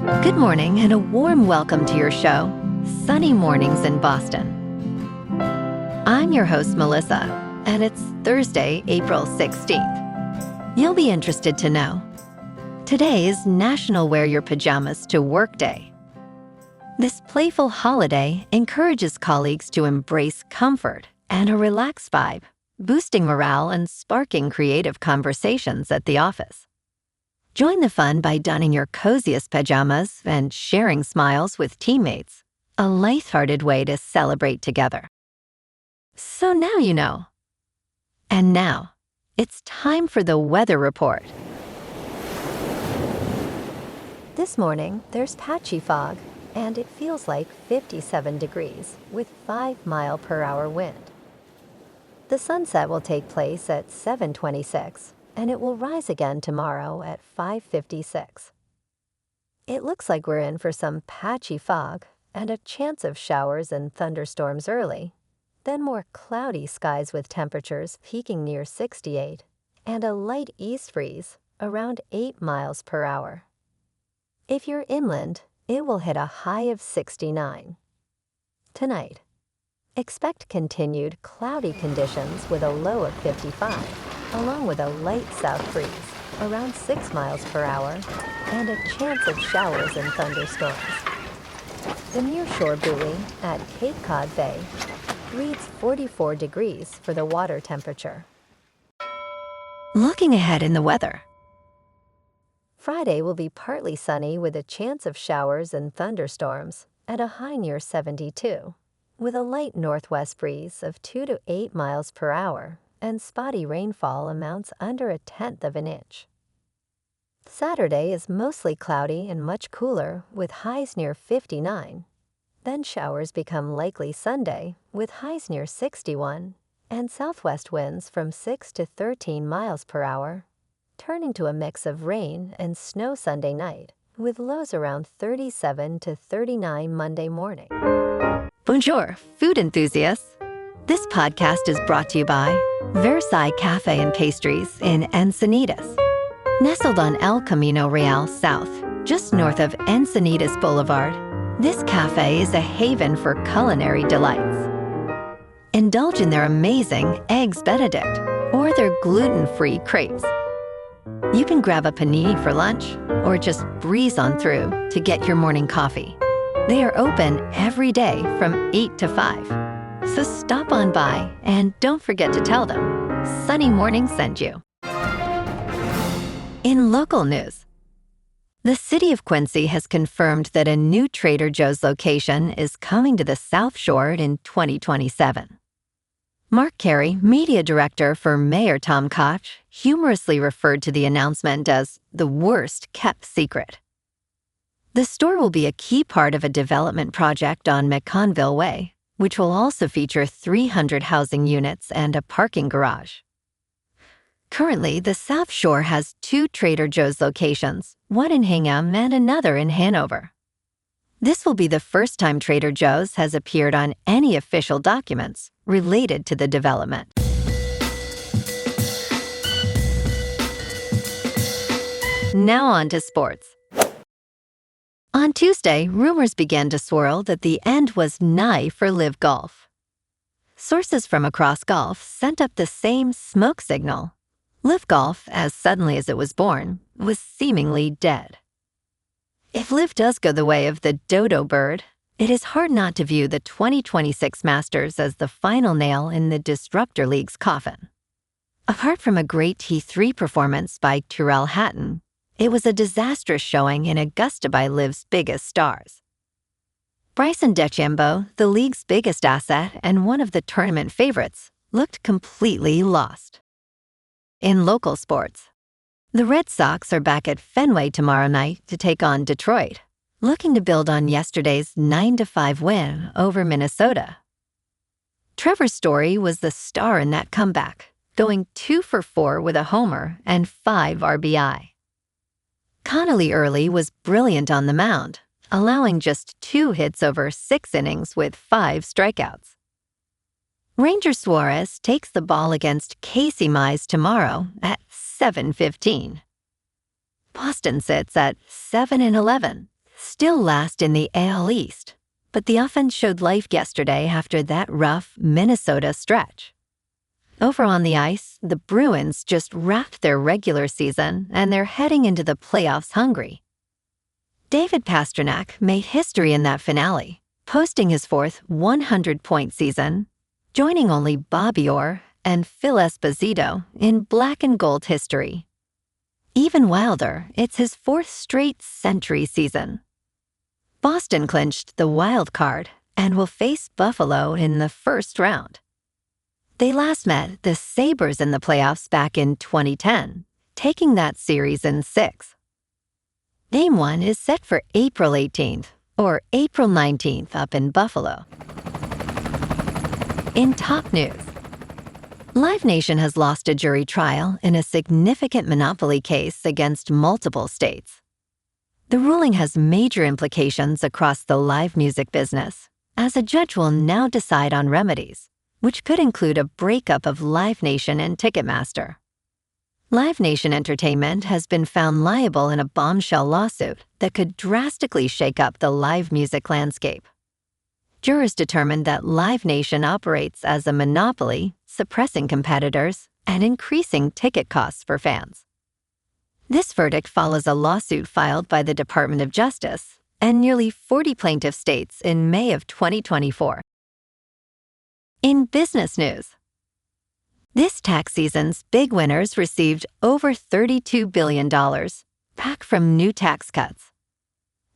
Good morning and a warm welcome to your show, Sunny Mornings in Boston. I'm your host, Melissa, and it's Thursday, April 16th. You'll be interested to know. Today is National Wear Your Pajamas to Work Day. This playful holiday encourages colleagues to embrace comfort and a relaxed vibe, boosting morale and sparking creative conversations at the office. Join the fun by donning your coziest pajamas and sharing smiles with teammates, a lighthearted way to celebrate together. So now you know. And now, it's time for the weather report. This morning, there's patchy fog, and it feels like 57 degrees with 5-mile-per-hour wind. The sunset will take place at 7:26. And it will rise again tomorrow at 5:56. It looks like we're in for some patchy fog and a chance of showers and thunderstorms early, then more cloudy skies with temperatures peaking near 68, and a light east breeze around 8 miles per hour. If you're inland, it will hit a high of 69. Tonight, expect continued cloudy conditions with a low of 55. Along with a light south breeze, around 6 miles per hour, and a chance of showers and thunderstorms. The nearshore buoy at Cape Cod Bay reads 44 degrees for the water temperature. Looking ahead in the weather. Friday will be partly sunny with a chance of showers and thunderstorms at a high near 72, with a light northwest breeze of 2 to 8 miles per hour. And spotty rainfall amounts under 1/10 of an inch. Saturday is mostly cloudy and much cooler with highs near 59. Then showers become likely Sunday with highs near 61 and southwest winds from 6 to 13 miles per hour, turning to a mix of rain and snow Sunday night with lows around 37 to 39 Monday morning. Bonjour, food enthusiasts. This podcast is brought to you by Versailles Cafe and Pastries in Encinitas. Nestled on El Camino Real South, just north of Encinitas Boulevard, this cafe is a haven for culinary delights. Indulge in their amazing Eggs Benedict or their gluten-free crepes. You can grab a panini for lunch or just breeze on through to get your morning coffee. They are open every day from 8 to 5. So stop on by and don't forget to tell them Sunny Morning sent you. In local news, the city of Quincy has confirmed that a new Trader Joe's location is coming to the South Shore in 2027. Mark Carey, media director for Mayor Tom Koch, humorously referred to the announcement as the worst kept secret. The store will be a key part of a development project on McConville Way, which will also feature 300 housing units and a parking garage. Currently, the South Shore has 2 Trader Joe's locations, one in Hingham and another in Hanover. This will be the first time Trader Joe's has appeared on any official documents related to the development. Now on to sports. On Tuesday, rumors began to swirl that the end was nigh for LIV Golf. Sources from across golf sent up the same smoke signal. LIV Golf, as suddenly as it was born, was seemingly dead. If LIV does go the way of the dodo bird, it is hard not to view the 2026 Masters as the final nail in the Disruptor League's coffin. Apart from a great T3 performance by Tyrrell Hatton, it was a disastrous showing in Augusta by LIV's biggest stars. Bryson DeChambeau, the league's biggest asset and one of the tournament favorites, looked completely lost. In local sports, the Red Sox are back at Fenway tomorrow night to take on Detroit, looking to build on yesterday's 9-5 win over Minnesota. Trevor Story was the star in that comeback, going 2 for 4 with a homer and 5 RBI. Connolly Early was brilliant on the mound, allowing just 2 hits over 6 innings with 5 strikeouts. Ranger Suarez takes the ball against Casey Mize tomorrow at 7:15. Boston sits at 7-11, still last in the AL East, but the offense showed life yesterday after that rough Minnesota stretch. Over on the ice, the Bruins just wrapped their regular season and they're heading into the playoffs hungry. David Pastrnak made history in that finale, posting his fourth 100-point season, joining only Bobby Orr and Phil Esposito in black and gold history. Even wilder, it's his fourth straight century season. Boston clinched the wild card and will face Buffalo in the first round. They last met the Sabres in the playoffs back in 2010, taking that series in 6. Game 1 is set for April 18th or April 19th up in Buffalo. In top news, Live Nation has lost a jury trial in a significant monopoly case against multiple states. The ruling has major implications across the live music business, as a judge will now decide on remedies, which could include a breakup of Live Nation and Ticketmaster. Live Nation Entertainment has been found liable in a bombshell lawsuit that could drastically shake up the live music landscape. Jurors determined that Live Nation operates as a monopoly, suppressing competitors and increasing ticket costs for fans. This verdict follows a lawsuit filed by the Department of Justice and nearly 40 plaintiff states in May of 2024. In business news, this tax season's big winners received over $32 billion back from new tax cuts.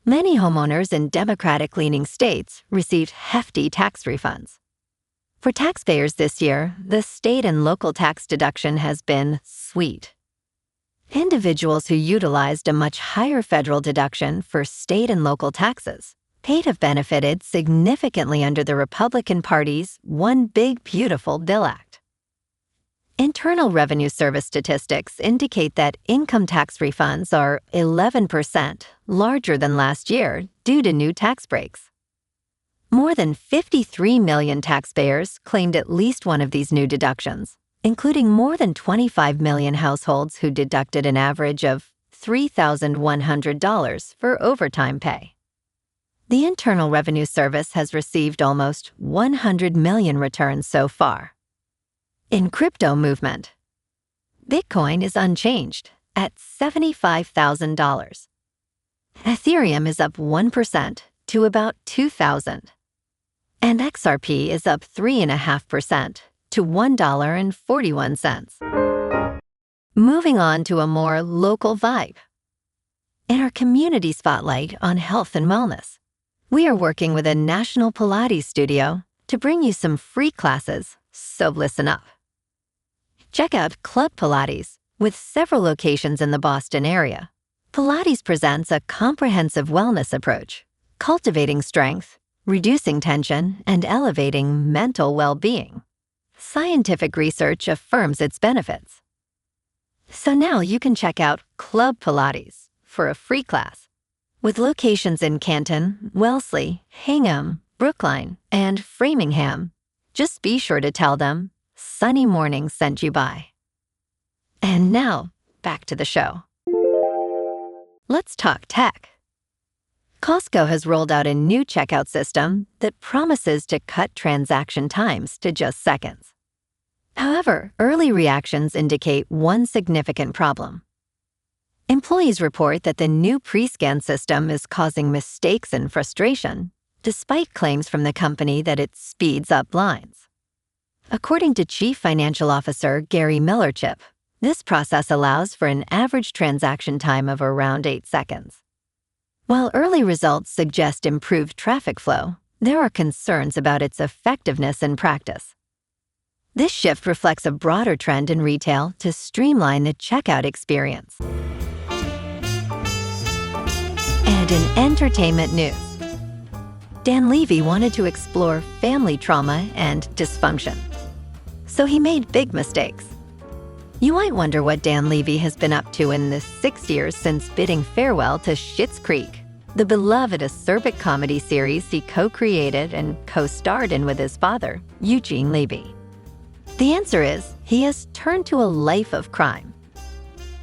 Many homeowners in Democratic-leaning states received hefty tax refunds. For taxpayers this year, the state and local tax deduction has been sweet. Individuals who utilized a much higher federal deduction for state and local taxes have benefited significantly under the Republican Party's One Big Beautiful Bill Act. Internal Revenue Service statistics indicate that income tax refunds are 11% larger than last year due to new tax breaks. More than 53 million taxpayers claimed at least one of these new deductions, including more than 25 million households who deducted an average of $3,100 for overtime pay. The Internal Revenue Service has received almost 100 million returns so far. In crypto movement, Bitcoin is unchanged at $75,000. Ethereum is up 1% to about $2,000. And XRP is up 3.5% to $1.41. Moving on to a more local vibe. In our community spotlight on health and wellness, we are working with a national Pilates studio to bring you some free classes, so listen up. Check out Club Pilates, with several locations in the Boston area. Pilates presents a comprehensive wellness approach, cultivating strength, reducing tension, and elevating mental well-being. Scientific research affirms its benefits. So now you can check out Club Pilates for a free class. With locations in Canton, Wellesley, Hingham, Brookline, and Framingham, just be sure to tell them Sunny Morning sent you by. And now, back to the show. Let's talk tech. Costco has rolled out a new checkout system that promises to cut transaction times to just seconds. However, early reactions indicate one significant problem. Employees report that the new pre-scan system is causing mistakes and frustration, despite claims from the company that it speeds up lines. According to Chief Financial Officer Gary Millerchip, this process allows for an average transaction time of around 8 seconds. While early results suggest improved traffic flow, there are concerns about its effectiveness in practice. This shift reflects a broader trend in retail to streamline the checkout experience. And in entertainment news, Dan Levy wanted to explore family trauma and dysfunction, so he made big mistakes. You might wonder what Dan Levy has been up to in the 6 years since bidding farewell to Schitt's Creek, the beloved acerbic comedy series he co-created and co-starred in with his father, Eugene Levy. The answer is he has turned to a life of crime.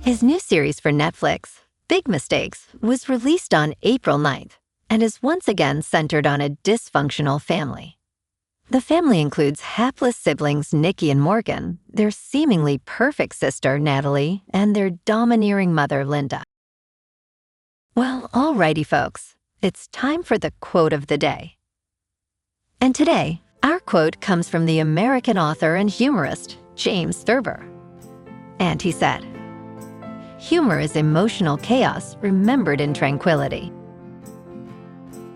His new series for Netflix, Big Mistakes, was released on April 9th, and is once again centered on a dysfunctional family. The family includes hapless siblings Nikki and Morgan, their seemingly perfect sister Natalie, and their domineering mother Linda. Well, alrighty folks, it's time for the quote of the day. And today, our quote comes from the American author and humorist James Thurber. And he said, "Humor is emotional chaos remembered in tranquility."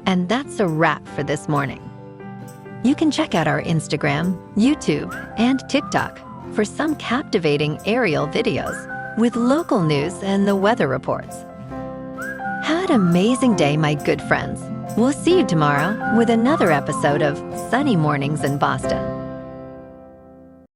And that's a wrap for this morning. You can check out our Instagram, YouTube, and TikTok for some captivating aerial videos with local news and the weather reports. Have an amazing day, my good friends. We'll see you tomorrow with another episode of Sunny Mornings in Boston.